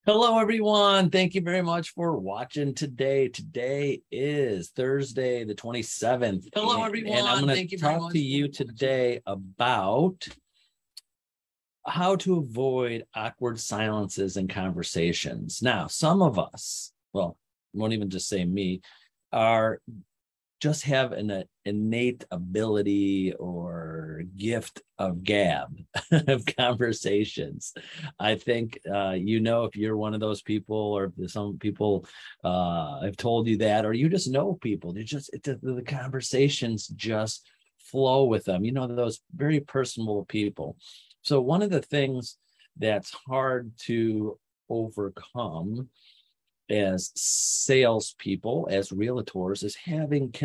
Hello, everyone. Thank you very much for watching today. Today is Thursday, the 27th. Hello, And I'm everyone. going Thank to you very talk much to for you watching. today about how to avoid awkward silences in conversations. Now, some of us, well, won't even just say me, are just have an innate ability or gift of gab of conversations. I think if you're one of those people, or if some people have told you that, or you just know people, the conversations just flow with them. You know, those very personable people. So one of the things that's hard to overcome as salespeople, as realtors, is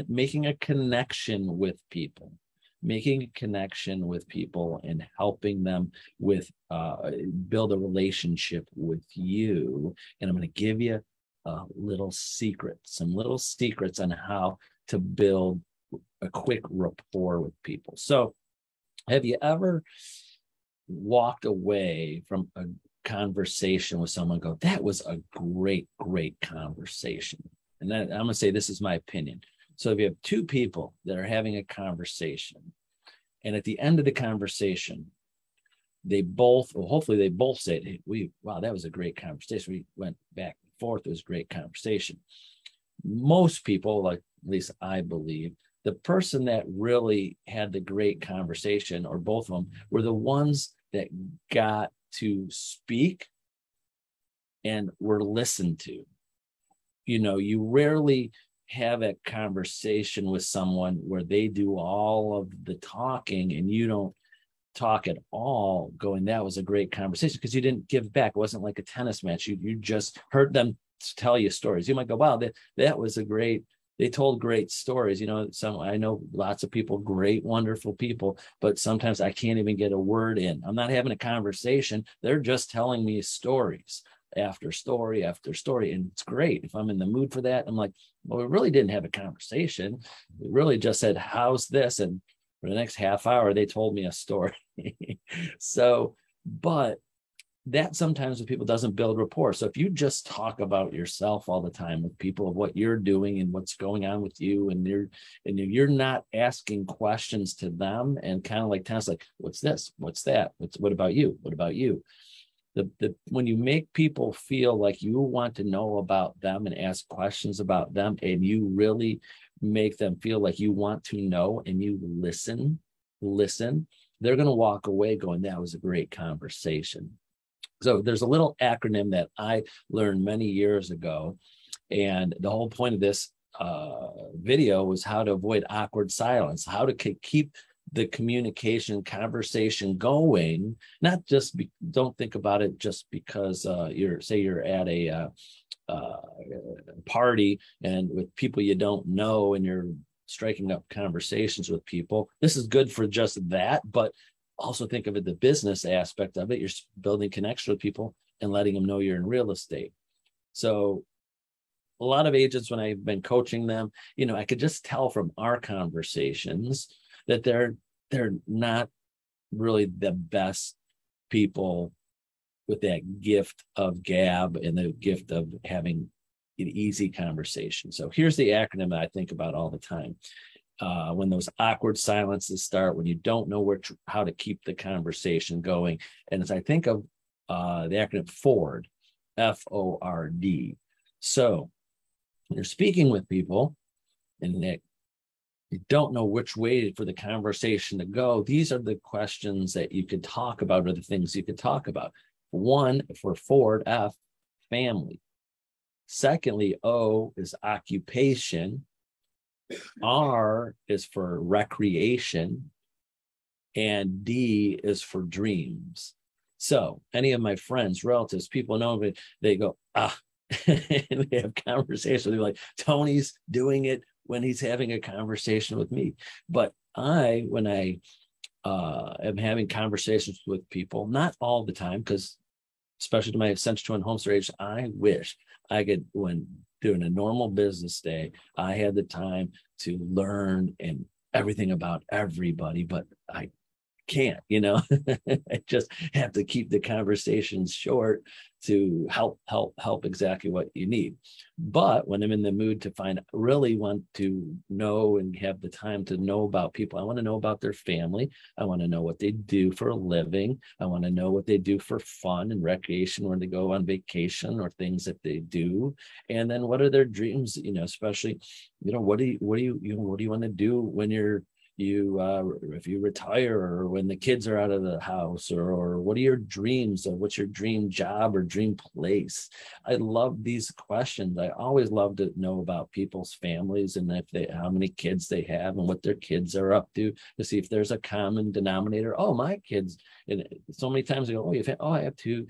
making a connection with people, and helping them with build a relationship with you. And I'm going to give you some little secrets on how to build a quick rapport with people. So, have you ever walked away from a conversation with someone, go, that was a great conversation? And then I'm going to say, this is my opinion. So if you have two people that are having a conversation, and at the end of the conversation, they both, well, hopefully they both say, hey, wow, that was a great conversation. We went back and forth. It was a great conversation. Most people, like at least I believe, the person that really had the great conversation, or both of them, were the ones that got to speak and were listened to. You know, you rarely have a conversation with someone where they do all of the talking and you don't talk at all, going, that was a great conversation, because you didn't give back. It wasn't like a tennis match. You just heard them tell you stories. You might go, wow, that was a great, they told great stories. You know, I know lots of people, great, wonderful people, but sometimes I can't even get a word in. I'm not having a conversation. They're just telling me stories after story after story. And it's great. If I'm in the mood for that, I'm like, well, we really didn't have a conversation. We really just said, how's this? And for the next half hour, they told me a story. So, but that sometimes with people doesn't build rapport. So if you just talk about yourself all the time with people, of what you're doing and what's going on with you, and you're not asking questions to them, and kind of like tennis, like, what's this? What's that? What about you? What about you? When you make people feel like you want to know about them and ask questions about them, and you really make them feel like you want to know, and you listen, they're going to walk away going, that was a great conversation. So there's a little acronym that I learned many years ago, and the whole point of this video was how to avoid awkward silence, how to keep the communication conversation going. Not just don't think about it just because you're at a party and with people you don't know, and you're striking up conversations with people. This is good for just that, but also think of it, the business aspect of it. You're building connection with people and letting them know you're in real estate. So a lot of agents, when I've been coaching them, I could just tell from our conversations that they're not really the best people with that gift of gab and the gift of having an easy conversation. So here's the acronym that I think about all the time. When those awkward silences start, when you don't know how to keep the conversation going. And as I think of the acronym FORD, FORD. So you're speaking with people and you don't know which way for the conversation to go. These are the questions that you could talk about, or the things you could talk about. One, for Ford, F, family. Secondly, O is occupation. R is for recreation. And D is for dreams. So any of my friends, relatives, people know me, they go, and they have conversations. They're like, Tony's doing it when he's having a conversation with me. But when I am having conversations with people, not all the time, because especially to my Century 21 Homestead agents, I wish I could, when doing a normal business day, I had the time to learn and everything about everybody, but I can't, you know. I just have to keep the conversations short to help exactly what you need. But when I'm in the mood to really want to know and have the time to know about people, I want to know about their family. I want to know what they do for a living. I want to know what they do for fun and recreation when they go on vacation or things that they do. And then what are their dreams, you know, especially, you know, what do you want to do when if you retire, or when the kids are out of the house, or what are your dreams, or what's your dream job or dream place? I love these questions. I always love to know about people's families, and how many kids they have and what their kids are up to see if there's a common denominator. Oh, my kids, and so many times I go, I have two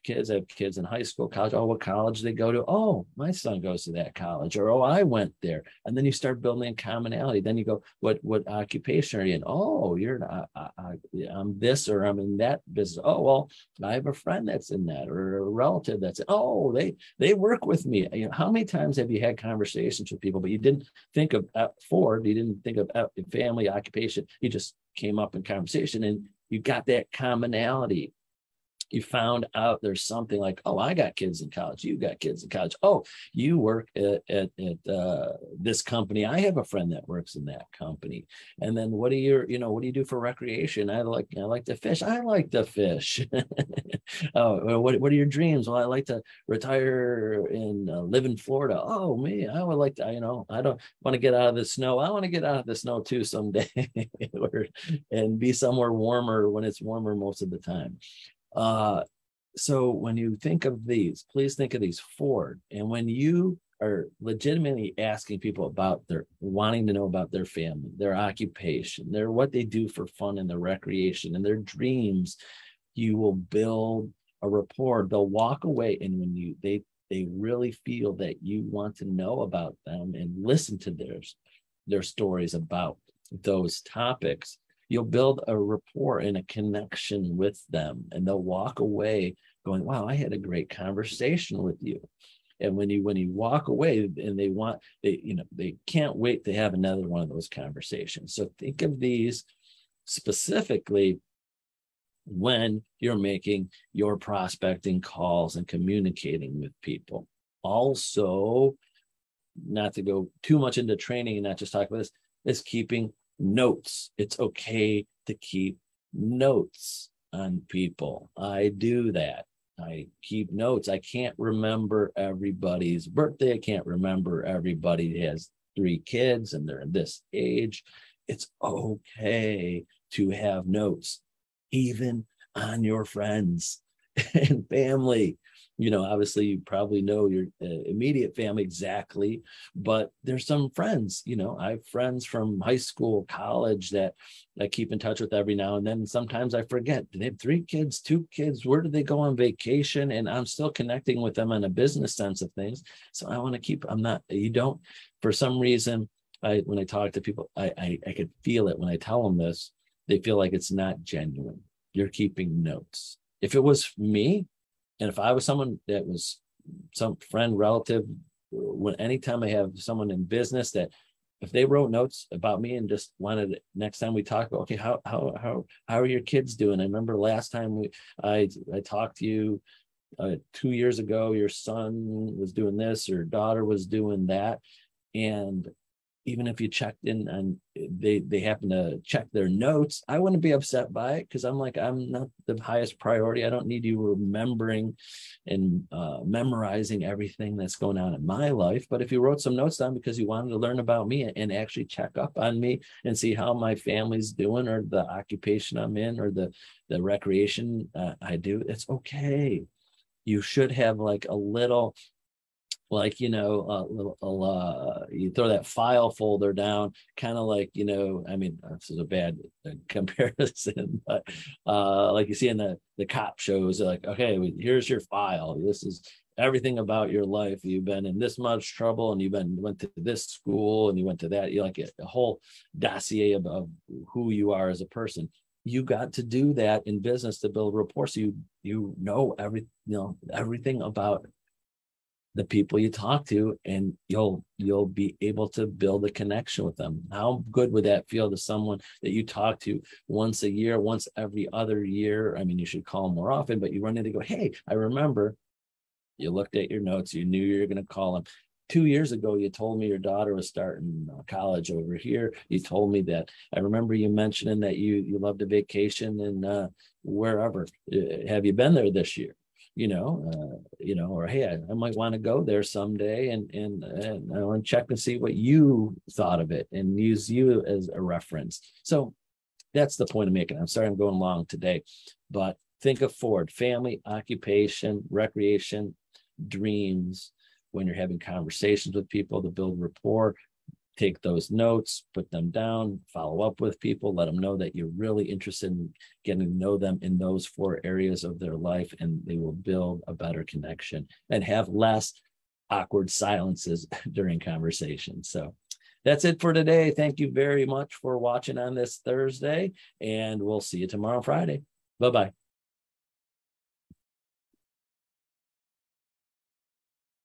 kids. I have kids in high school, college. Oh, what college they go to? Oh, my son goes to that college. Or, oh, I went there. And then you start building a commonality. Then you go, what occupation are you in? Oh, I'm this, or I'm in that business. Oh, well, I have a friend that's in that, or a relative that's in. Oh, they work with me. You know, how many times have you had conversations with people, but you didn't think of Ford, you didn't think of family, occupation, you just came up in conversation and you got that commonality. You found out there's something like, oh, I got kids in college. You got kids in college. Oh, you work at this company. I have a friend that works in that company. And then what do you do for recreation? I like to fish. I like to fish. Oh, what are your dreams? Well, I like to retire and live in Florida. Oh, me, I would like to, I don't want to get out of the snow. I want to get out of the snow too someday and be somewhere warmer when it's warmer most of the time. So when you think of these, please think of these Ford. And when you are legitimately asking people about wanting to know about their family, their occupation, what they do for fun and their recreation and their dreams, you will build a rapport. They'll walk away, and when they really feel that you want to know about them and listen to their stories about those topics, you'll build a rapport and a connection with them, and they'll walk away going, wow, I had a great conversation with you. And when you walk away, and they can't wait to have another one of those conversations. So think of these specifically when you're making your prospecting calls and communicating with people. Also, not to go too much into training and not just talk about this, is keeping notes. It's okay to keep notes on people. I do that. I keep notes. I can't remember everybody's birthday. I can't remember everybody has 3 kids and they're this age. It's okay to have notes, even on your friends and family. Obviously you probably know your immediate family exactly, but there's some friends, I have friends from high school, college that I keep in touch with every now and then. Sometimes I forget, do they have 3 kids, 2 kids? Where did they go on vacation? And I'm still connecting with them in a business sense of things. So I want to keep, for some reason, when I talk to people, I could feel it when I tell them this. They feel like it's not genuine. You're keeping notes. If it was me, and if I was someone that was some friend, relative, anytime I have someone in business that if they wrote notes about me and just wanted next time we talk, okay, how are your kids doing? I remember last time I talked to you 2 years ago, your son was doing this, or daughter was doing that. And even if you checked in and they happen to check their notes, I wouldn't be upset by it, because I'm not the highest priority. I don't need you remembering and memorizing everything that's going on in my life. But if you wrote some notes down because you wanted to learn about me and actually check up on me and see how my family's doing, or the occupation I'm in, or the recreation I do, it's okay. You should have like a little, you throw that file folder down, kind of like, this is a bad comparison, but like you see in the cop shows, like, okay, here's your file. This is everything about your life. You've been in this much trouble, and went to this school, and you went to that. You like a whole dossier of who you are as a person. You got to do that in business to build rapport, so you know everything about the people you talk to, and you'll be able to build a connection with them. How good would that feel to someone that you talk to once a year, once every other year? I mean, you should call them more often, but you run in and go, hey, I remember you looked at your notes, you knew you were going to call them. 2 years ago, you told me your daughter was starting college over here. You told me that. I remember you mentioning that you loved a vacation and wherever. Have you been there this year? Or hey, I might want to go there someday, and I want to check and see what you thought of it and use you as a reference. So that's the point I'm making. I'm sorry I'm going long today, but think of Ford: family, occupation, recreation, dreams. When you're having conversations with people to build rapport, take those notes, put them down, follow up with people, let them know that you're really interested in getting to know them in those 4 areas of their life, and they will build a better connection and have less awkward silences during conversations. So that's it for today. Thank you very much for watching on this Thursday, and we'll see you tomorrow, Friday. Bye-bye.